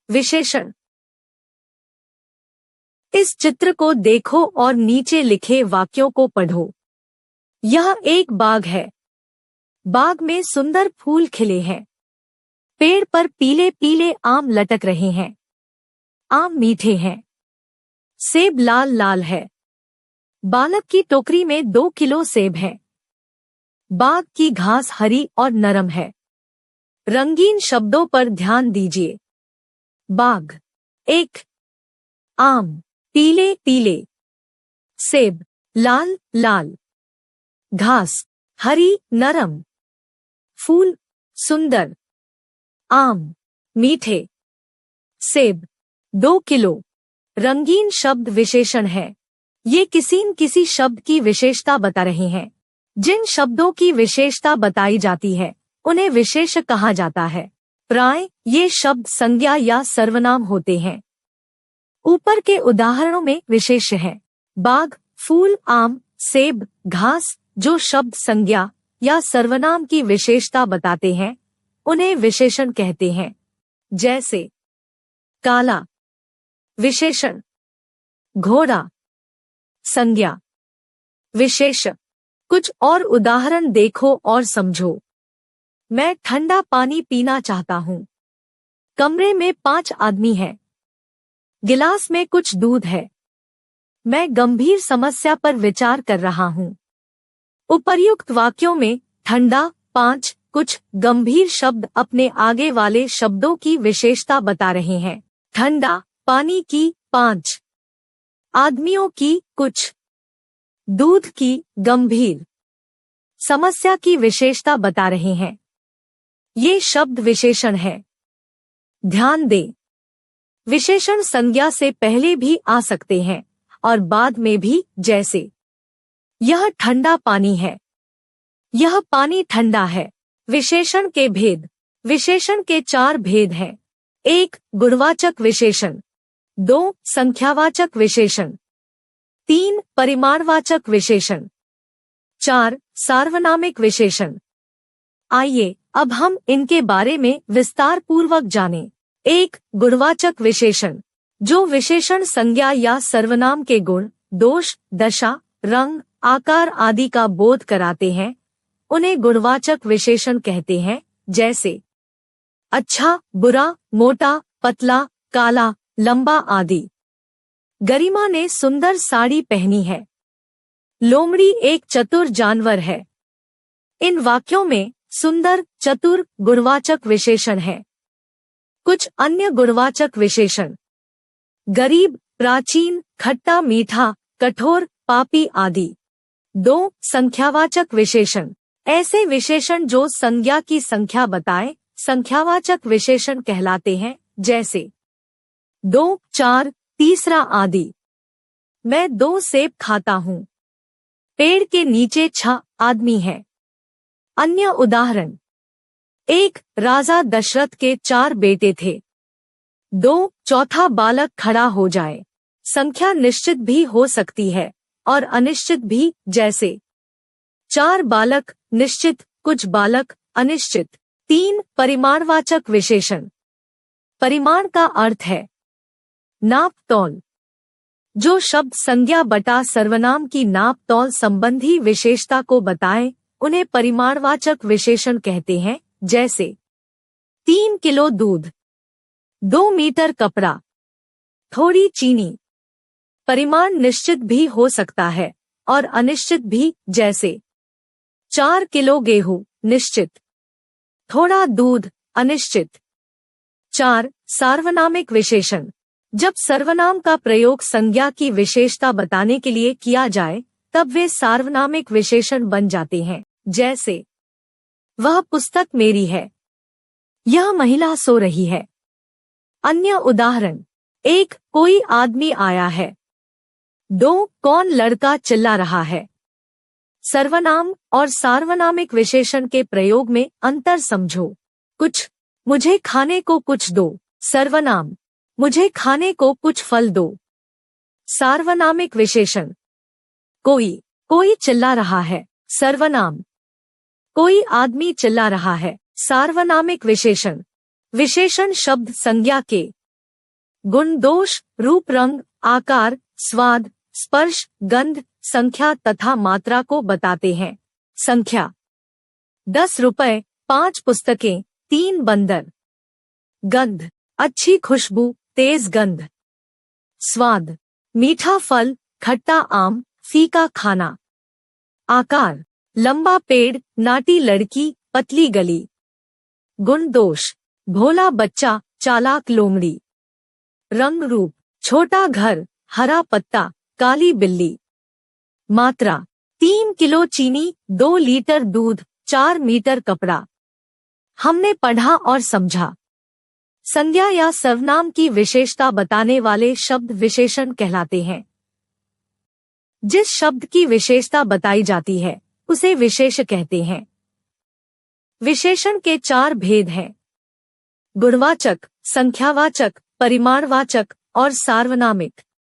विशेषण। इस चित्र को देखो और नीचे लिखे वाक्यों को पढ़ो। यह एक बाग है। बाग में सुंदर फूल खिले हैं। पेड़ पर पीले पीले आम लटक रहे हैं। आम मीठे हैं। सेब लाल लाल है। बालक की टोकरी में 2 किलो सेब है। बाग की घास हरी और नरम है। रंगीन शब्दों पर ध्यान दीजिए। बाग, एक, आम, पीले पीले, सेब, लाल लाल, घास, हरी नरम, फूल, सुंदर, आम, मीठे, सेब, 2 किलो। रंगीन शब्द विशेषण है। ये किसी शब्द की विशेषता बता रहे हैं। जिन शब्दों की विशेषता बताई जाती है उन्हें विशेष्य कहा जाता है। प्राय ये शब्द संज्ञा या सर्वनाम होते हैं। ऊपर के उदाहरणों में विशेष्य है। बाग, फूल, आम, सेब, घास। जो शब्द संज्ञा या सर्वनाम की विशेषता बताते हैं उन्हें विशेषण कहते हैं। जैसे काला, विशेषण, घोड़ा, संज्ञा, विशेष्य। कुछ और उदाहरण देखो और समझो। मैं ठंडा पानी पीना चाहता हूँ। कमरे में 5 आदमी हैं। गिलास में कुछ दूध है। मैं गंभीर समस्या पर विचार कर रहा हूँ। उपर्युक्त वाक्यों में ठंडा, 5, कुछ, गंभीर शब्द अपने आगे वाले शब्दों की विशेषता बता रहे हैं। ठंडा, पानी की, 5, आदमियों की, कुछ, दूध की, गंभीर, समस्या की विशेषता बता रहे हैं। ये शब्द विशेषण है। ध्यान दें, विशेषण संज्ञा से पहले भी आ सकते हैं और बाद में भी। जैसे यह ठंडा पानी है। यह पानी ठंडा है। विशेषण के भेद। विशेषण के 4 भेद हैं। 1, गुणवाचक विशेषण। 2, संख्यावाचक विशेषण। 3, परिमाणवाचक विशेषण। 4, सार्वनामिक विशेषण। आइए अब हम इनके बारे में विस्तार पूर्वक जानें। 1, गुणवाचक विशेषण। जो विशेषण संज्ञा या सर्वनाम के गुण, दोष, दशा, रंग, आकार आदि का बोध कराते हैं उन्हें गुणवाचक विशेषण कहते हैं। जैसे अच्छा, बुरा, मोटा, पतला, काला, लंबा आदि। गरिमा ने सुंदर साड़ी पहनी है। लोमड़ी एक चतुर जानवर है। इन वाक्यों में सुंदर, चतुर गुणवाचक विशेषण है। कुछ अन्य गुणवाचक विशेषण। गरीब, प्राचीन, खट्टा मीठा, कठोर, पापी आदि। 2, संख्यावाचक विशेषण। ऐसे विशेषण जो संज्ञा की संख्या बताए संख्यावाचक विशेषण कहलाते हैं। जैसे 2, 4, तीसरा आदि। मैं 2 सेब खाता हूँ। पेड़ के नीचे 6 आदमी हैं। अन्य उदाहरण। 1, राजा दशरथ के 4 बेटे थे। 2, चौथा बालक खड़ा हो जाए। संख्या निश्चित भी हो सकती है और अनिश्चित भी। जैसे 4 बालक, निश्चित, कुछ बालक, अनिश्चित। 3, परिमाणवाचक विशेषण। परिमाण का अर्थ है नाप तौल। जो शब्द संज्ञा बटा सर्वनाम की नाप तौल संबंधी विशेषता को बताएं उन्हें परिमाणवाचक विशेषण कहते हैं। जैसे 3 किलो दूध, 2 मीटर कपड़ा, थोड़ी चीनी। परिमाण निश्चित भी हो सकता है और अनिश्चित भी। जैसे 4 किलो गेहूं, निश्चित, थोड़ा दूध, अनिश्चित। 4, सार्वनामिक विशेषण। जब सर्वनाम का प्रयोग संज्ञा की विशेषता बताने के लिए किया जाए तब वे सार्वनामिक विशेषण बन जाते हैं। जैसे वह पुस्तक मेरी है। यह महिला सो रही है। अन्य उदाहरण। 1, कोई आदमी आया है। 2, कौन लड़का चिल्ला रहा है। सर्वनाम और सार्वनामिक विशेषण के प्रयोग में अंतर समझो। कुछ, मुझे खाने को कुछ दो। सर्वनाम, मुझे खाने को कुछ फल दो। सार्वनामिक विशेषण। कोई चिल्ला रहा है। सर्वनाम, कोई आदमी चिल्ला रहा है। सार्वनामिक विशेषण। विशेषण शब्द संज्ञा के गुण दोष रूप रंग आकार स्वाद स्पर्श गंध संख्या तथा मात्रा को बताते हैं। संख्या 10 रुपए 5 पुस्तकें 3 बंदर। गंध अच्छी खुशबू तेज गंध। स्वाद मीठा फल खट्टा आम फीका खाना। आकार लंबा पेड़ नाटी लड़की पतली गली। गुण दोष भोला बच्चा चालाक लोमड़ी। रंग रूप छोटा घर हरा पत्ता काली बिल्ली। मात्रा 3 किलो चीनी 2 लीटर दूध 4 मीटर कपड़ा। हमने पढ़ा और समझा। संज्ञा या सर्वनाम की विशेषता बताने वाले शब्द विशेषण कहलाते हैं। जिस शब्द की विशेषता बताई जाती है उसे विशेष कहते हैं। विशेषण के 4 भेद हैं: गुणवाचक, संख्यावाचक, परिमाणवाचक और सार्वनामिक।